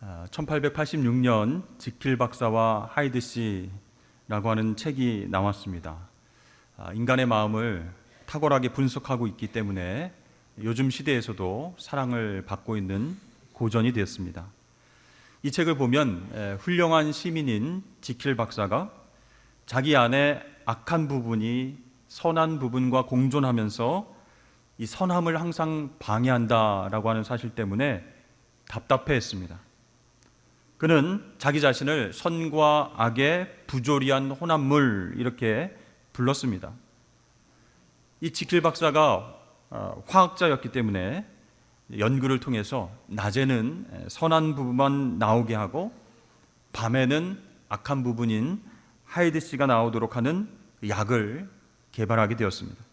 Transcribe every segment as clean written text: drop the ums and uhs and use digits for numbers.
1886년 지킬 박사와 하이드 씨라고 하는 책이 나왔습니다. 인간의 마음을 탁월하게 분석하고 있기 때문에 요즘 시대에서도 사랑을 받고 있는 고전이 되었습니다. 이 책을 보면 훌륭한 시민인 지킬 박사가 자기 안에 악한 부분이 선한 부분과 공존하면서 이 선함을 항상 방해한다라고 하는 사실 때문에 답답해했습니다. 그는 자기 자신을 선과 악의 부조리한 혼합물 이렇게 불렀습니다. 이 지킬 박사가 화학자였기 때문에 연구를 통해서 낮에는 선한 부분만 나오게 하고 밤에는 악한 부분인 하이드 씨가 나오도록 하는 약을 개발하게 되었습니다.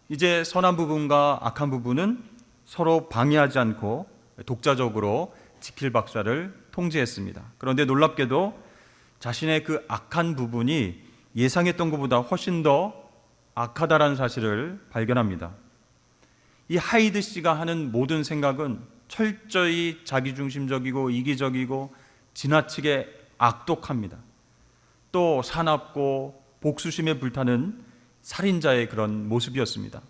이제 선한 부분과 악한 부분은 서로 방해하지 않고 독자적으로 지킬 박사를 통제했습니다. 그런데 놀랍게도 자신의 그 악한 부분이 예상했던 것보다 훨씬 더 악하다라는 사실을 발견합니다. 이 하이드 씨가 하는 모든 생각은 철저히 자기중심적이고 이기적이고 지나치게 악독합니다. 또 사납고 복수심에 불타는 살인자의 그런 모습이었습니다.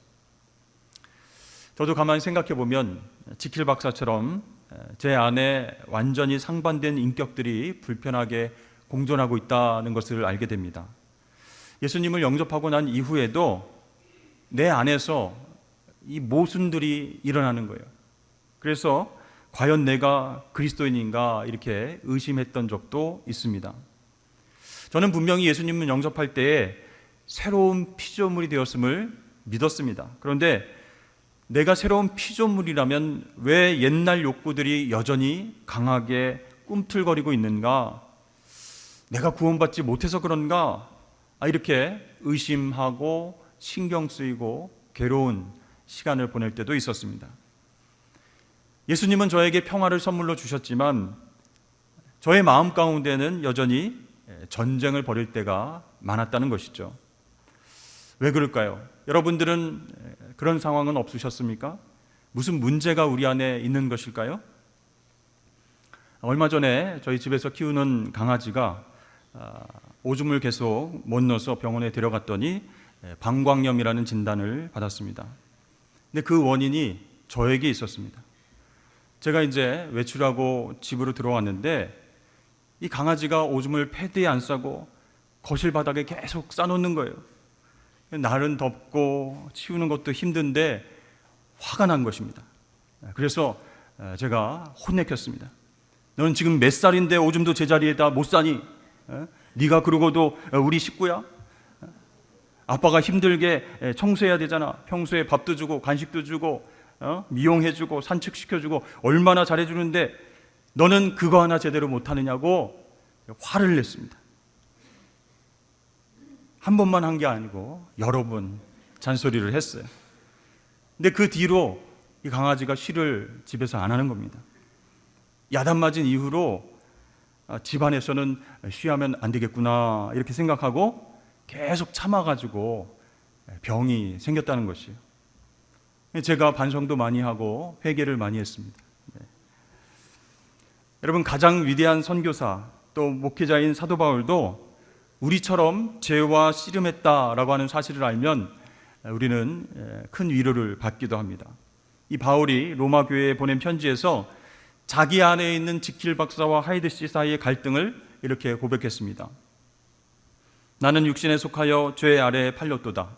저도 가만히 생각해 보면 지킬 박사처럼 제 안에 완전히 상반된 인격들이 불편하게 공존하고 있다는 것을 알게 됩니다. 예수님을 영접하고 난 이후에도 내 안에서 이 모순들이 일어나는 거예요. 그래서 과연 내가 그리스도인인가 이렇게 의심했던 적도 있습니다. 저는 분명히 예수님을 영접할 때에 새로운 피조물이 되었음을 믿었습니다. 그런데 내가 새로운 피조물이라면 왜 옛날 욕구들이 여전히 강하게 꿈틀거리고 있는가? 내가 구원받지 못해서 그런가? 이렇게 의심하고 신경 쓰이고 괴로운 시간을 보낼 때도 있었습니다. 예수님은 저에게 평화를 선물로 주셨지만 저의 마음 가운데는 여전히 전쟁을 벌일 때가 많았다는 것이죠. 왜 그럴까요? 여러분들은 그런 상황은 없으셨습니까? 무슨 문제가 우리 안에 있는 것일까요? 얼마 전에 저희 집에서 키우는 강아지가 오줌을 계속 못 넣어서 병원에 데려갔더니 방광염이라는 진단을 받았습니다. 근데 그 원인이 저에게 있었습니다. 제가 이제 외출하고 집으로 들어왔는데 이 강아지가 오줌을 패드에 안 싸고 거실 바닥에 계속 싸놓는 거예요. 날은 덥고 치우는 것도 힘든데 화가 난 것입니다. 그래서 제가 혼내켰습니다. 너는 지금 몇 살인데 오줌도 제자리에다 못 싸니? 네가 그러고도 우리 식구야? 아빠가 힘들게 청소해야 되잖아. 평소에 밥도 주고 간식도 주고 미용해주고 산책시켜주고 얼마나 잘해주는데 너는 그거 하나 제대로 못하느냐고 화를 냈습니다. 한 번만 한 게 아니고 여러 번 잔소리를 했어요. 근데 그 뒤로 이 강아지가 쉬를 집에서 안 하는 겁니다. 야단 맞은 이후로 집안에서는 쉬하면 안 되겠구나 이렇게 생각하고 계속 참아가지고 병이 생겼다는 것이에요. 제가 반성도 많이 하고 회개를 많이 했습니다. 여러분, 가장 위대한 선교사 또 목회자인 사도 바울도 우리처럼 죄와 씨름했다라고 하는 사실을 알면 우리는 큰 위로를 받기도 합니다. 이 바울이 로마 교회에 보낸 편지에서 자기 안에 있는 지킬 박사와 하이드 씨 사이의 갈등을 이렇게 고백했습니다. 나는 육신에 속하여 죄 아래에 팔렸도다.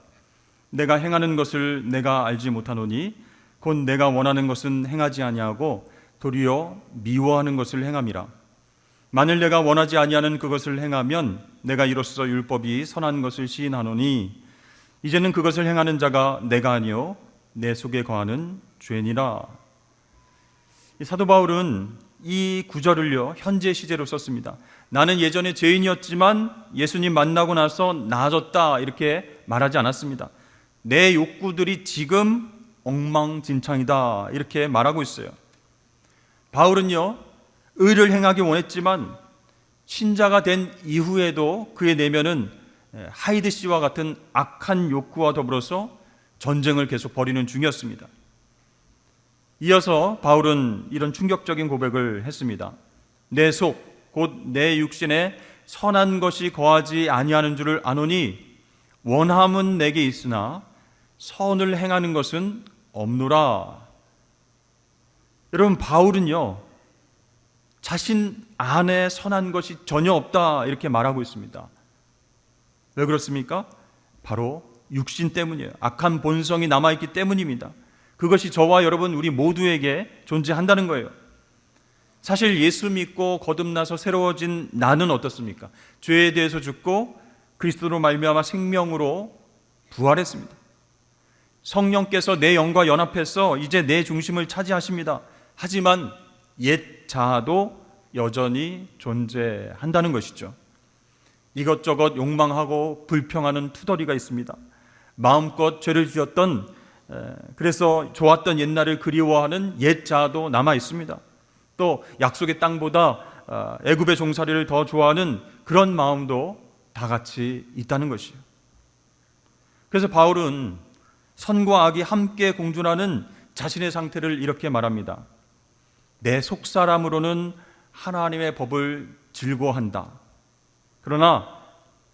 내가 행하는 것을 내가 알지 못하노니 곧 내가 원하는 것은 행하지 아니하고 도리어 미워하는 것을 행함이라. 만일 내가 원하지 아니하는 그것을 행하면 내가 이로써 율법이 선한 것을 시인하노니 이제는 그것을 행하는 자가 내가 아니요 내 속에 거하는 죄니라. 사도 바울은 이 구절을요 현재 시제로 썼습니다. 나는 예전에 죄인이었지만 예수님 만나고 나서 나아졌다 이렇게 말하지 않았습니다. 내 욕구들이 지금 엉망진창이다 이렇게 말하고 있어요. 바울은요 의를 행하기 원했지만 신자가 된 이후에도 그의 내면은 하이드 씨와 같은 악한 욕구와 더불어서 전쟁을 계속 벌이는 중이었습니다. 이어서 바울은 이런 충격적인 고백을 했습니다. 내 속 곧 내 육신에 선한 것이 거하지 아니하는 줄을 아노니 원함은 내게 있으나 선을 행하는 것은 없노라. 여러분, 바울은요 자신 안에 선한 것이 전혀 없다 이렇게 말하고 있습니다. 왜 그렇습니까? 바로 육신 때문이에요. 악한 본성이 남아있기 때문입니다. 그것이 저와 여러분 우리 모두에게 존재한다는 거예요. 사실 예수 믿고 거듭나서 새로워진 나는 어떻습니까? 죄에 대해서 죽고 그리스도로 말미암아 생명으로 부활했습니다. 성령께서 내 영과 연합해서 이제 내 중심을 차지하십니다. 하지만 옛 자아도 여전히 존재한다는 것이죠. 이것저것 욕망하고 불평하는 투덜이가 있습니다. 마음껏 죄를 지었던, 그래서 좋았던 옛날을 그리워하는 옛 자아도 남아 있습니다. 또 약속의 땅보다 애굽의 종살이를 더 좋아하는 그런 마음도 다 같이 있다는 것이에요. 그래서 바울은 선과 악이 함께 공존하는 자신의 상태를 이렇게 말합니다. 내 속사람으로는 하나님의 법을 즐거워한다. 그러나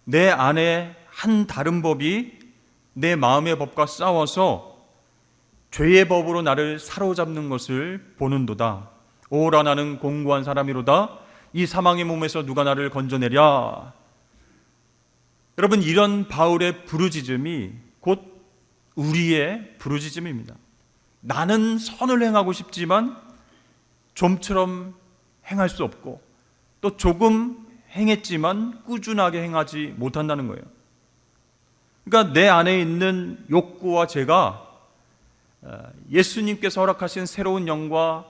내 안에 한 다른 법이 내 마음의 법과 싸워서 죄의 법으로 나를 사로잡는 것을 보는도다. 오라 나는 공고한 사람이로다. 이 사망의 몸에서 누가 나를 건져내랴. 여러분, 이런 바울의 부르짖음이 곧 우리의 부르짖음입니다. 나는 선을 행하고 싶지만 좀처럼 행할 수 없고 또 조금 행했지만 꾸준하게 행하지 못한다는 거예요. 그러니까 내 안에 있는 욕구와 죄가 예수님께서 허락하신 새로운 영과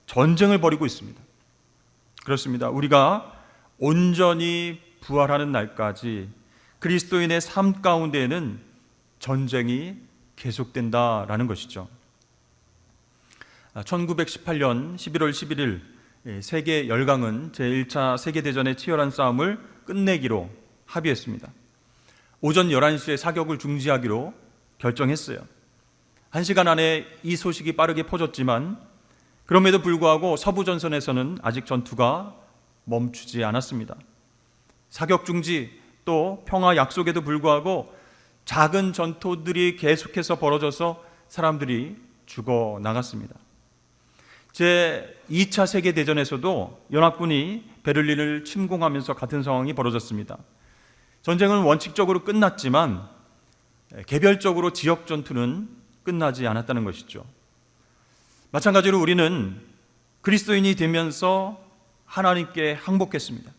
전쟁을 벌이고 있습니다. 그렇습니다. 우리가 온전히 부활하는 날까지 그리스도인의 삶 가운데에는 전쟁이 계속된다라는 것이죠. 1918년 11월 11일 세계 열강은 제1차 세계대전의 치열한 싸움을 끝내기로 합의했습니다. 오전 11시에 사격을 중지하기로 결정했어요. 1시간 안에 이 소식이 빠르게 퍼졌지만 그럼에도 불구하고 서부 전선에서는 아직 전투가 멈추지 않았습니다. 사격 중지 또 평화 약속에도 불구하고 작은 전투들이 계속해서 벌어져서 사람들이 죽어 나갔습니다. 제2차 세계대전에서도 연합군이 베를린을 침공하면서 같은 상황이 벌어졌습니다. 전쟁은 원칙적으로 끝났지만 개별적으로 지역 전투는 끝나지 않았다는 것이죠. 마찬가지로 우리는 그리스도인이 되면서 하나님께 항복했습니다.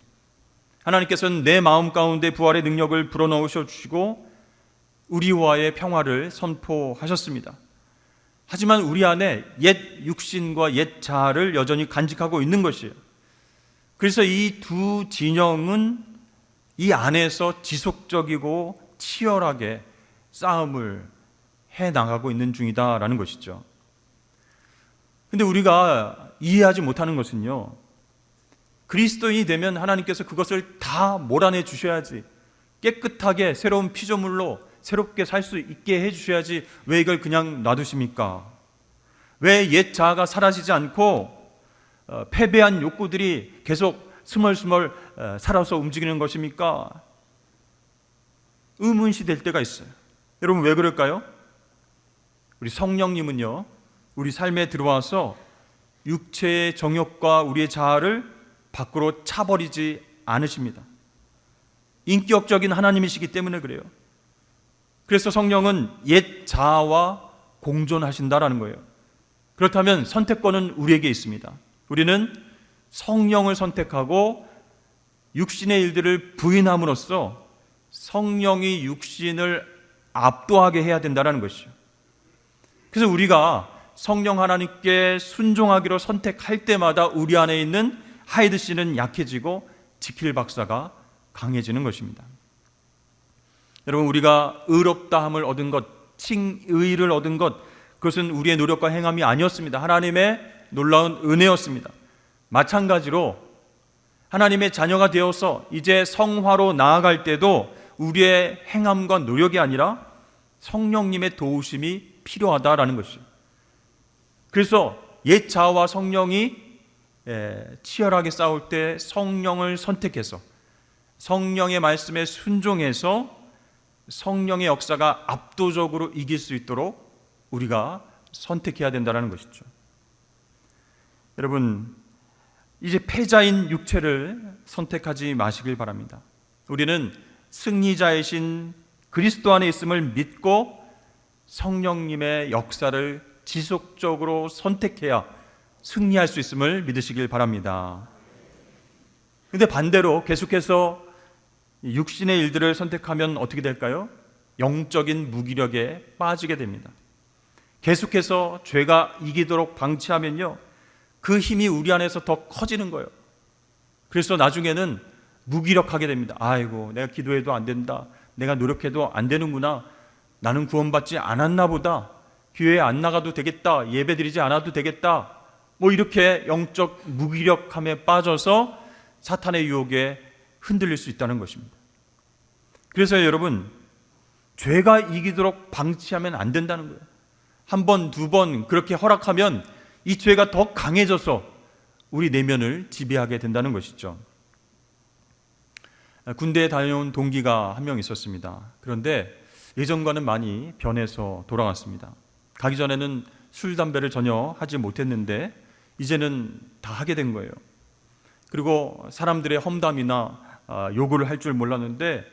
하나님께서는 내 마음 가운데 부활의 능력을 불어넣으셔 주시고 우리와의 평화를 선포하셨습니다. 하지만 우리 안에 옛 육신과 옛 자아를 여전히 간직하고 있는 것이에요. 그래서 이 두 진영은 이 안에서 지속적이고 치열하게 싸움을 해나가고 있는 중이다라는 것이죠. 근데 우리가 이해하지 못하는 것은요, 그리스도인이 되면 하나님께서 그것을 다 몰아내 주셔야지, 깨끗하게 새로운 피조물로 새롭게 살 수 있게 해 주셔야지 왜 이걸 그냥 놔두십니까? 왜 옛 자아가 사라지지 않고 패배한 욕구들이 계속 스멀스멀 살아서 움직이는 것입니까? 의문시 될 때가 있어요. 여러분, 왜 그럴까요? 우리 성령님은요, 우리 삶에 들어와서 육체의 정욕과 우리의 자아를 밖으로 차버리지 않으십니다. 인격적인 하나님이시기 때문에 그래요. 그래서 성령은 옛 자아와 공존하신다라는 거예요. 그렇다면 선택권은 우리에게 있습니다. 우리는 성령을 선택하고 육신의 일들을 부인함으로써 성령이 육신을 압도하게 해야 된다는 것이죠. 그래서 우리가 성령 하나님께 순종하기로 선택할 때마다 우리 안에 있는 하이드씨는 약해지고 지킬 박사가 강해지는 것입니다. 여러분, 우리가 의롭다함을 얻은 것, 칭의를 얻은 것, 그것은 우리의 노력과 행함이 아니었습니다. 하나님의 놀라운 은혜였습니다. 마찬가지로 하나님의 자녀가 되어서 이제 성화로 나아갈 때도 우리의 행함과 노력이 아니라 성령님의 도우심이 필요하다라는 것이죠. 그래서 옛 자아와 성령이 치열하게 싸울 때 성령을 선택해서 성령의 말씀에 순종해서 성령의 역사가 압도적으로 이길 수 있도록 우리가 선택해야 된다는 것이죠. 여러분, 이제 패자인 육체를 선택하지 마시길 바랍니다. 우리는 승리자이신 그리스도 안에 있음을 믿고 성령님의 역사를 지속적으로 선택해야 승리할 수 있음을 믿으시길 바랍니다. 그런데 반대로 계속해서 육신의 일들을 선택하면 어떻게 될까요? 영적인 무기력에 빠지게 됩니다. 계속해서 죄가 이기도록 방치하면요, 그 힘이 우리 안에서 더 커지는 거예요. 그래서 나중에는 무기력하게 됩니다. 아이고, 내가 기도해도 안 된다, 내가 노력해도 안 되는구나, 나는 구원받지 않았나 보다, 교회에 안 나가도 되겠다, 예배드리지 않아도 되겠다, 뭐 이렇게 영적 무기력함에 빠져서 사탄의 유혹에 흔들릴 수 있다는 것입니다. 그래서 여러분, 죄가 이기도록 방치하면 안 된다는 거예요. 한 번, 두 번 그렇게 허락하면 이 죄가 더 강해져서 우리 내면을 지배하게 된다는 것이죠. 군대에 다녀온 동기가 한 명 있었습니다. 그런데 예전과는 많이 변해서 돌아왔습니다. 가기 전에는 술, 담배를 전혀 하지 못했는데 이제는 다 하게 된 거예요. 그리고 사람들의 험담이나 욕을 할 줄 몰랐는데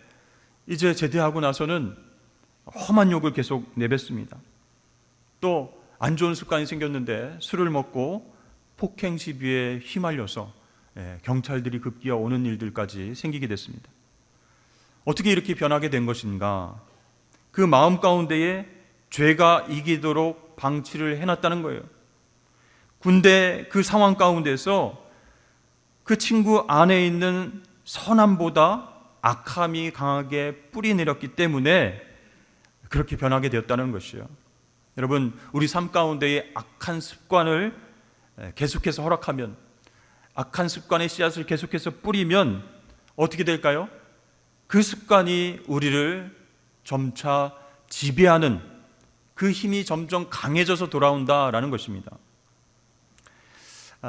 이제 제대하고 나서는 험한 욕을 계속 내뱉습니다. 또 안 좋은 습관이 생겼는데 술을 먹고 폭행 시비에 휘말려서 경찰들이 급기야 오는 일들까지 생기게 됐습니다. 어떻게 이렇게 변하게 된 것인가? 그 마음 가운데에 죄가 이기도록 방치를 해놨다는 거예요. 군대 그 상황 가운데서 그 친구 안에 있는 선함보다 악함이 강하게 뿌리 내렸기 때문에 그렇게 변하게 되었다는 것이에요. 여러분, 우리 삶 가운데의 악한 습관을 계속해서 허락하면, 악한 습관의 씨앗을 계속해서 뿌리면 어떻게 될까요? 그 습관이 우리를 점차 지배하는 그 힘이 점점 강해져서 돌아온다라는 것입니다.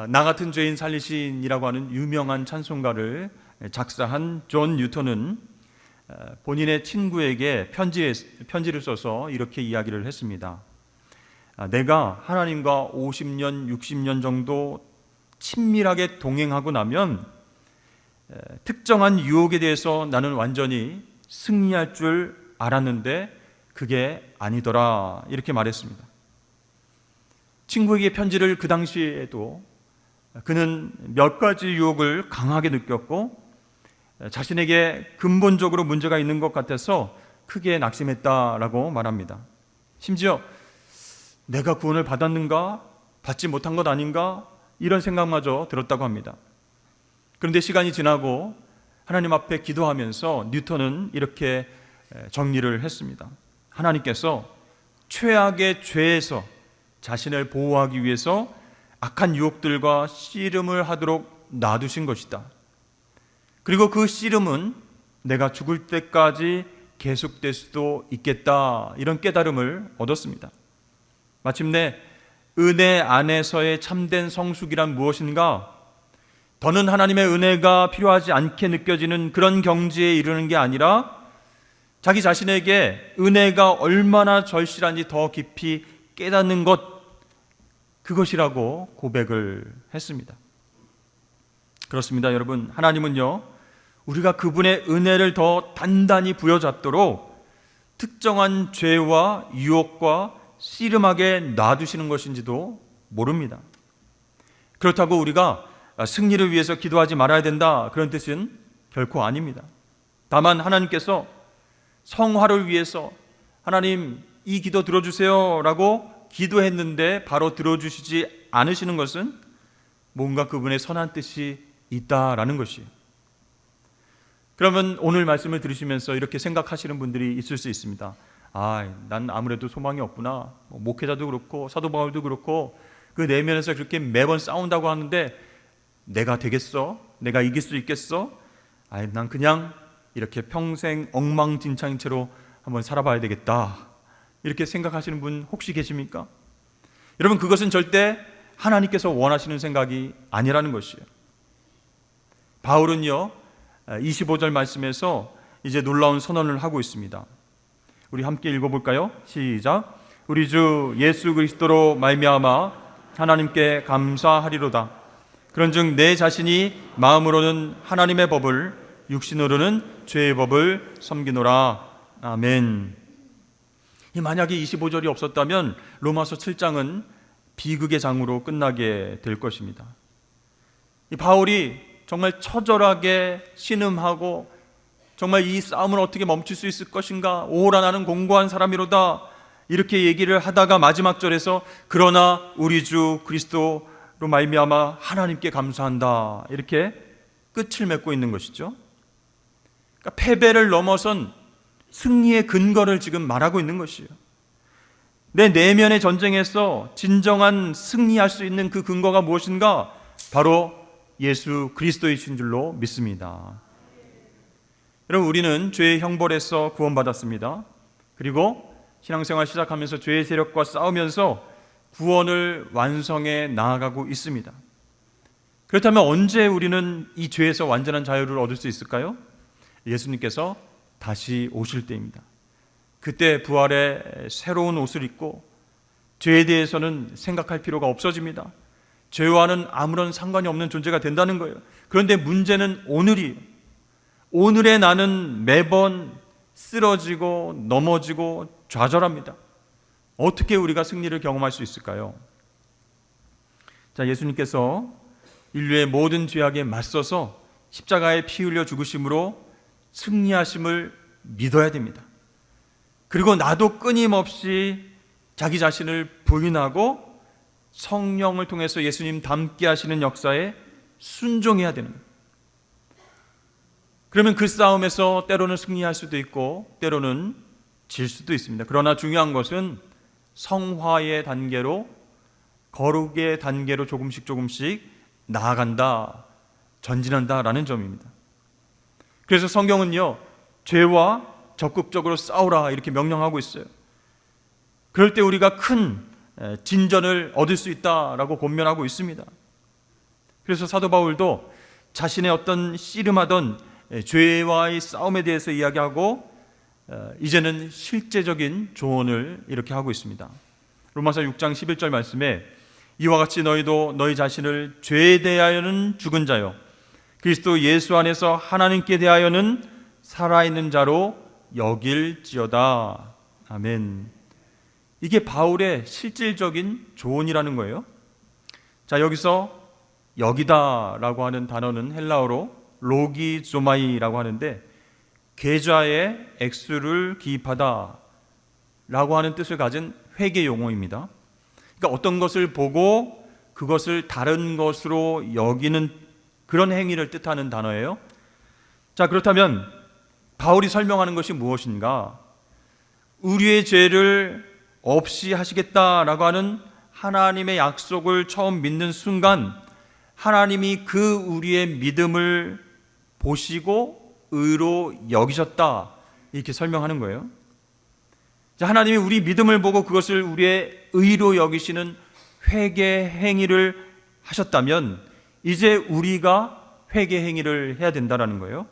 나 같은 죄인 살리신이라고 하는 유명한 찬송가를 작사한 존 뉴턴은 본인의 친구에게 편지를 써서 이렇게 이야기를 했습니다. 내가 하나님과 50년, 60년 정도 친밀하게 동행하고 나면 특정한 유혹에 대해서 나는 완전히 승리할 줄 알았는데 그게 아니더라, 이렇게 말했습니다. 친구에게 편지를 그 당시에도 그는 몇 가지 유혹을 강하게 느꼈고 자신에게 근본적으로 문제가 있는 것 같아서 크게 낙심했다라고 말합니다. 심지어 내가 구원을 받았는가? 받지 못한 것 아닌가? 이런 생각마저 들었다고 합니다. 그런데 시간이 지나고 하나님 앞에 기도하면서 뉴턴은 이렇게 정리를 했습니다. 하나님께서 최악의 죄에서 자신을 보호하기 위해서 악한 유혹들과 씨름을 하도록 놔두신 것이다. 그리고 그 씨름은 내가 죽을 때까지 계속될 수도 있겠다, 이런 깨달음을 얻었습니다. 마침내 은혜 안에서의 참된 성숙이란 무엇인가? 더는 하나님의 은혜가 필요하지 않게 느껴지는 그런 경지에 이르는 게 아니라 자기 자신에게 은혜가 얼마나 절실한지 더 깊이 깨닫는 것, 그것이라고 고백을 했습니다. 그렇습니다, 여러분. 하나님은요, 우리가 그분의 은혜를 더 단단히 부여잡도록 특정한 죄와 유혹과 씨름하게 놔두시는 것인지도 모릅니다. 그렇다고 우리가 승리를 위해서 기도하지 말아야 된다, 그런 뜻은 결코 아닙니다. 다만 하나님께서 성화를 위해서 하나님 이 기도 들어주세요 라고 기도했는데 바로 들어주시지 않으시는 것은 뭔가 그분의 선한 뜻이 있다라는 것이에요. 그러면 오늘 말씀을 들으시면서 이렇게 생각하시는 분들이 있을 수 있습니다. 난 아무래도 소망이 없구나. 목회자도 그렇고 사도 바울도 그렇고 그 내면에서 그렇게 매번 싸운다고 하는데 내가 되겠어? 내가 이길 수 있겠어? 난 그냥 이렇게 평생 엉망진창인 채로 한번 살아봐야 되겠다, 이렇게 생각하시는 분 혹시 계십니까? 여러분, 그것은 절대 하나님께서 원하시는 생각이 아니라는 것이에요. 바울은요 25절 말씀에서 이제 놀라운 선언을 하고 있습니다. 우리 함께 읽어볼까요? 시작. 우리 주 예수 그리스도로 말미암아 하나님께 감사하리로다. 그런즉 내 자신이 마음으로는 하나님의 법을, 육신으로는 죄의 법을 섬기노라. 아멘. 만약에 25절이 없었다면 로마서 7장은 비극의 장으로 끝나게 될 것입니다. 이 바울이 정말 처절하게 신음하고 정말 이 싸움을 어떻게 멈출 수 있을 것인가, 오호라 나는 공고한 사람이로다, 이렇게 얘기를 하다가 마지막 절에서 그러나 우리 주 그리스도로 말미암아 하나님께 감사한다, 이렇게 끝을 맺고 있는 것이죠. 그러니까 패배를 넘어선 승리의 근거를 지금 말하고 있는 것이에요. 내 내면의 전쟁에서 진정한 승리할 수 있는 그 근거가 무엇인가? 바로 예수 그리스도이신 줄로 믿습니다. 여러분, 우리는 죄의 형벌에서 구원받았습니다. 그리고 신앙생활 시작하면서 죄의 세력과 싸우면서 구원을 완성해 나아가고 있습니다. 그렇다면 언제 우리는 이 죄에서 완전한 자유를 얻을 수 있을까요? 예수님께서 다시 오실 때입니다. 그때 부활의 새로운 옷을 입고 죄에 대해서는 생각할 필요가 없어집니다. 죄와는 아무런 상관이 없는 존재가 된다는 거예요. 그런데 문제는 오늘이에요. 오늘의 나는 매번 쓰러지고 넘어지고 좌절합니다. 어떻게 우리가 승리를 경험할 수 있을까요? 자, 예수님께서 인류의 모든 죄악에 맞서서 십자가에 피 흘려 죽으심으로 승리하심을 믿어야 됩니다. 그리고 나도 끊임없이 자기 자신을 부인하고 성령을 통해서 예수님 닮게 하시는 역사에 순종해야 되는 거예요. 그러면 그 싸움에서 때로는 승리할 수도 있고 때로는 질 수도 있습니다. 그러나 중요한 것은 성화의 단계로, 거룩의 단계로 조금씩 나아간다, 전진한다라는 점입니다. 그래서 성경은요, 죄와 적극적으로 싸우라 이렇게 명령하고 있어요. 그럴 때 우리가 큰 진전을 얻을 수 있다라고 권면하고 있습니다. 그래서 사도 바울도 자신의 어떤 씨름하던 죄와의 싸움에 대해서 이야기하고 이제는 실제적인 조언을 이렇게 하고 있습니다. 로마서 6장 11절 말씀에 이와 같이 너희도 너희 자신을 죄에 대하여는 죽은 자요 그리스도 예수 안에서 하나님께 대하여는 살아있는 자로 여길지어다. 아멘. 이게 바울의 실질적인 조언이라는 거예요. 자, 여기서 여기다라고 하는 단어는 헬라어로 로기조마이라고 하는데 계좌에 액수를 기입하다 라고 하는 뜻을 가진 회계 용어입니다. 그러니까 어떤 것을 보고 그것을 다른 것으로 여기는 그런 행위를 뜻하는 단어예요. 자, 그렇다면 바울이 설명하는 것이 무엇인가? 우리의 죄를 없이 하시겠다라고 하는 하나님의 약속을 처음 믿는 순간 하나님이 그 우리의 믿음을 보시고 의로 여기셨다, 이렇게 설명하는 거예요. 하나님이 우리 믿음을 보고 그것을 우리의 의로 여기시는 회개 행위를 하셨다면 이제 우리가 회개 행위를 해야 된다는 거예요.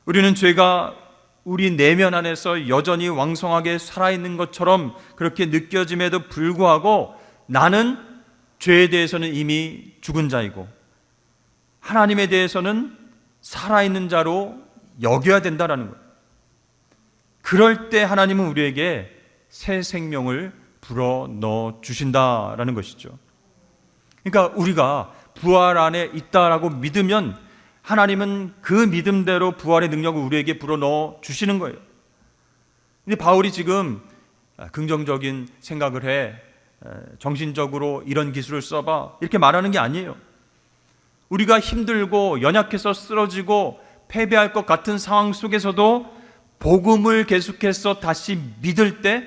우리는 죄가 우리 내면 안에서 여전히 왕성하게 살아있는 것처럼 그렇게 느껴짐에도 불구하고 나는 죄에 대해서는 이미 죽은 자이고 하나님에 대해서는 살아있는 자로 여겨야 된다는 거예요. 그럴 때 하나님은 우리에게 새 생명을 불어넣어 주신다라는 것이죠. 그러니까 우리가 부활 안에 있다라고 믿으면 하나님은 그 믿음대로 부활의 능력을 우리에게 불어넣어 주시는 거예요. 근데 바울이 지금 긍정적인 생각을 해, 정신적으로 이런 기술을 써봐, 이렇게 말하는 게 아니에요. 우리가 힘들고 연약해서 쓰러지고 패배할 것 같은 상황 속에서도 복음을 계속해서 다시 믿을 때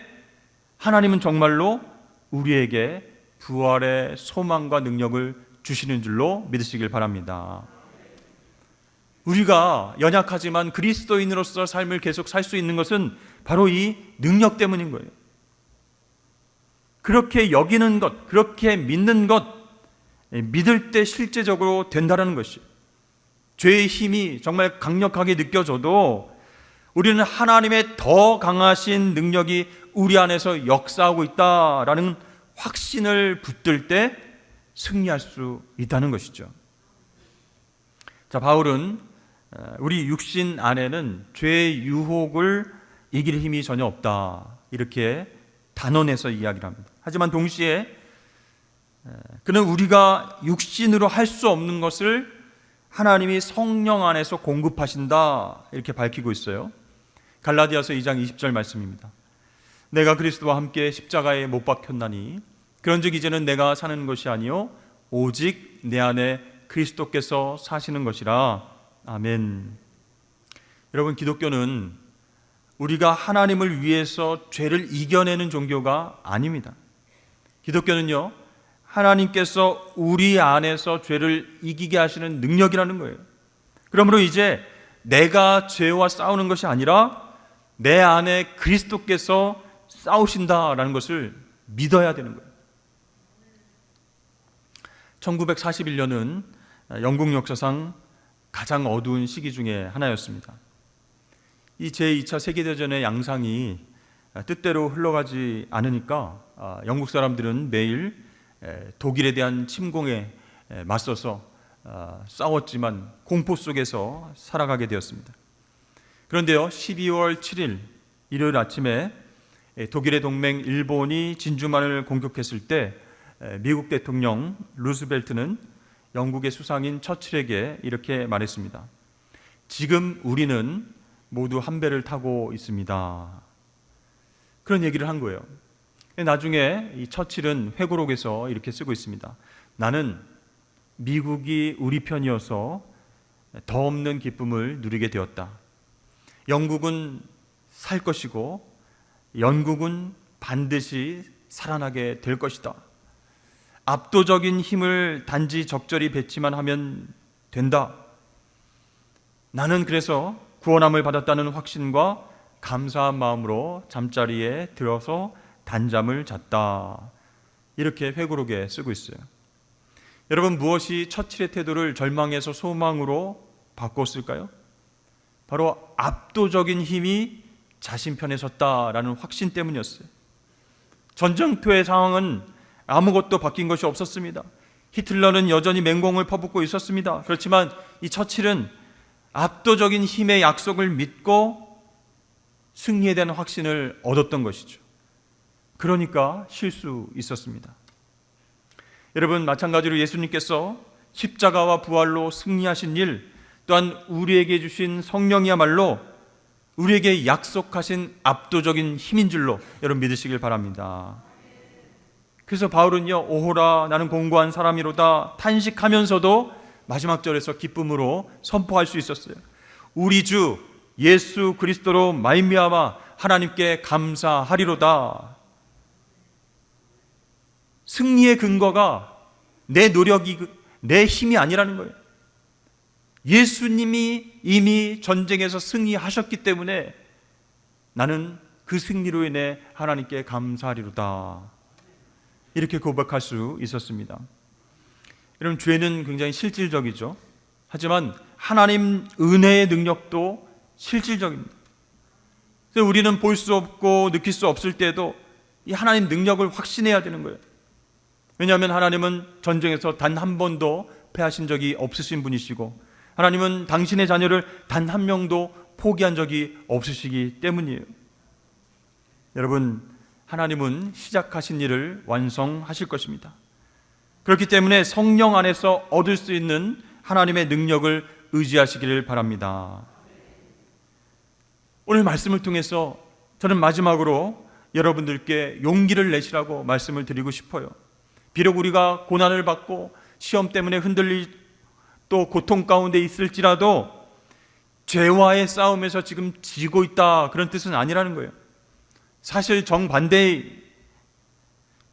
하나님은 정말로 우리에게 부활의 소망과 능력을 주시는 줄로 믿으시길 바랍니다. 우리가 연약하지만 그리스도인으로서 삶을 계속 살 수 있는 것은 바로 이 능력 때문인 거예요. 그렇게 여기는 것, 그렇게 믿는 것, 믿을 때 실제적으로 된다는 것이에요. 죄의 힘이 정말 강력하게 느껴져도 우리는 하나님의 더 강하신 능력이 우리 안에서 역사하고 있다라는 확신을 붙들 때 승리할 수 있다는 것이죠. 자, 바울은 우리 육신 안에는 죄의 유혹을 이길 힘이 전혀 없다, 이렇게 단언해서 이야기를 합니다. 하지만 동시에 그는 우리가 육신으로 할 수 없는 것을 하나님이 성령 안에서 공급하신다, 이렇게 밝히고 있어요. 갈라디아서 2장 20절 말씀입니다. 내가 그리스도와 함께 십자가에 못 박혔나니 그런즉 이제는 내가 사는 것이 아니요 오직 내 안에 그리스도께서 사시는 것이라. 아멘. 여러분, 기독교는 우리가 하나님을 위해서 죄를 이겨내는 종교가 아닙니다. 기독교는요, 하나님께서 우리 안에서 죄를 이기게 하시는 능력이라는 거예요. 그러므로 이제 내가 죄와 싸우는 것이 아니라 내 안에 그리스도께서 싸우신다라는 것을 믿어야 되는 거예요. 1941년은 영국 역사상 가장 어두운 시기 중에 하나였습니다. 이 제2차 세계대전의 양상이 뜻대로 흘러가지 않으니까 영국 사람들은 매일 독일에 대한 침공에 맞서서 싸웠지만 공포 속에서 살아가게 되었습니다. 그런데요, 12월 7일 일요일 아침에 독일의 동맹 일본이 진주만을 공격했을 때 미국 대통령 루스벨트는 영국의 수상인 처칠에게 이렇게 말했습니다. 지금 우리는 모두 한 배를 타고 있습니다. 그런 얘기를 한 거예요. 나중에 이 처칠은 회고록에서 이렇게 쓰고 있습니다. 나는 미국이 우리 편이어서 더 없는 기쁨을 누리게 되었다. 영국은 살 것이고 영국은 반드시 살아나게 될 것이다. 압도적인 힘을 단지 적절히 배치만 하면 된다. 나는 그래서 구원함을 받았다는 확신과 감사한 마음으로 잠자리에 들어서 단잠을 잤다. 이렇게 회고록에 쓰고 있어요. 여러분, 무엇이 처칠의 태도를 절망에서 소망으로 바꿨을까요? 바로 압도적인 힘이 자신 편에 섰다라는 확신 때문이었어요. 전쟁터의 상황은 아무것도 바뀐 것이 없었습니다. 히틀러는 여전히 맹공을 퍼붓고 있었습니다. 그렇지만 이 처칠은 압도적인 힘의 약속을 믿고 승리에 대한 확신을 얻었던 것이죠. 그러니까 쉴 수 있었습니다. 여러분, 마찬가지로 예수님께서 십자가와 부활로 승리하신 일, 또한 우리에게 주신 성령이야말로 우리에게 약속하신 압도적인 힘인 줄로 여러분 믿으시길 바랍니다. 그래서 바울은요, 오호라 나는 공고한 사람이로다 탄식하면서도 마지막 절에서 기쁨으로 선포할 수 있었어요. 우리 주 예수 그리스도로 말미암아 하나님께 감사하리로다. 승리의 근거가 내 노력이, 내 힘이 아니라는 거예요. 예수님이 이미 전쟁에서 승리하셨기 때문에 나는 그 승리로 인해 하나님께 감사하리로다. 이렇게 고백할 수 있었습니다. 여러분, 죄는 굉장히 실질적이죠. 하지만 하나님 은혜의 능력도 실질적입니다. 그래서 우리는 볼 수 없고 느낄 수 없을 때도 이 하나님 능력을 확신해야 되는 거예요. 왜냐하면 하나님은 전쟁에서 단 한 번도 패하신 적이 없으신 분이시고 하나님은 당신의 자녀를 단 한 명도 포기한 적이 없으시기 때문이에요. 여러분, 하나님은 시작하신 일을 완성하실 것입니다. 그렇기 때문에 성령 안에서 얻을 수 있는 하나님의 능력을 의지하시기를 바랍니다. 오늘 말씀을 통해서 저는 마지막으로 여러분들께 용기를 내시라고 말씀을 드리고 싶어요. 비록 우리가 고난을 받고 시험 때문에 흔들릴 또 고통 가운데 있을지라도 죄와의 싸움에서 지금 지고 있다, 그런 뜻은 아니라는 거예요. 사실 정반대의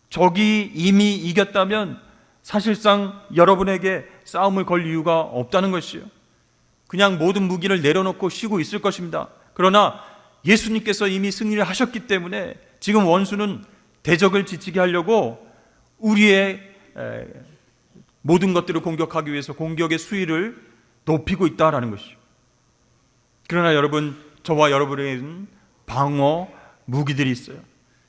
적이 이미 이겼다면 사실상 여러분에게 싸움을 걸 이유가 없다는 것이에요. 그냥 모든 무기를 내려놓고 쉬고 있을 것입니다. 그러나 예수님께서 이미 승리를 하셨기 때문에 지금 원수는 대적을 지치게 하려고 우리의 모든 것들을 공격하기 위해서 공격의 수위를 높이고 있다라는 것이죠. 그러나 여러분, 저와 여러분에게는 방어 무기들이 있어요.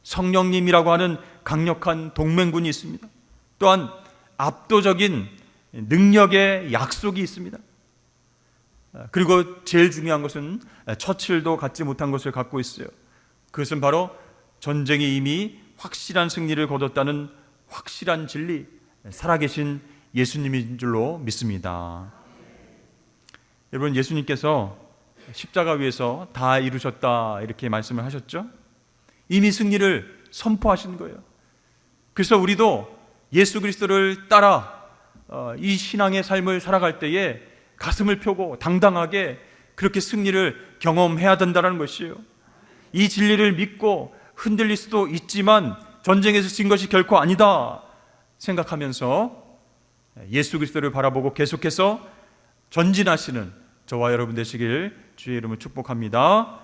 성령님이라고 하는 강력한 동맹군이 있습니다. 또한 압도적인 능력의 약속이 있습니다. 그리고 제일 중요한 것은 처칠도 갖지 못한 것을 갖고 있어요. 그것은 바로 전쟁이 이미 확실한 승리를 거뒀다는 확실한 진리, 살아계신 예수님인 줄로 믿습니다. 여러분, 예수님께서 십자가 위에서 다 이루셨다 이렇게 말씀을 하셨죠. 이미 승리를 선포하신 거예요. 그래서 우리도 예수 그리스도를 따라 이 신앙의 삶을 살아갈 때에 가슴을 펴고 당당하게 그렇게 승리를 경험해야 된다는 것이에요. 이 진리를 믿고 흔들릴 수도 있지만 전쟁에서 진 것이 결코 아니다 생각하면서 예수 그리스도를 바라보고 계속해서 전진하시는 저와 여러분 되시길 주의 이름으로 축복합니다.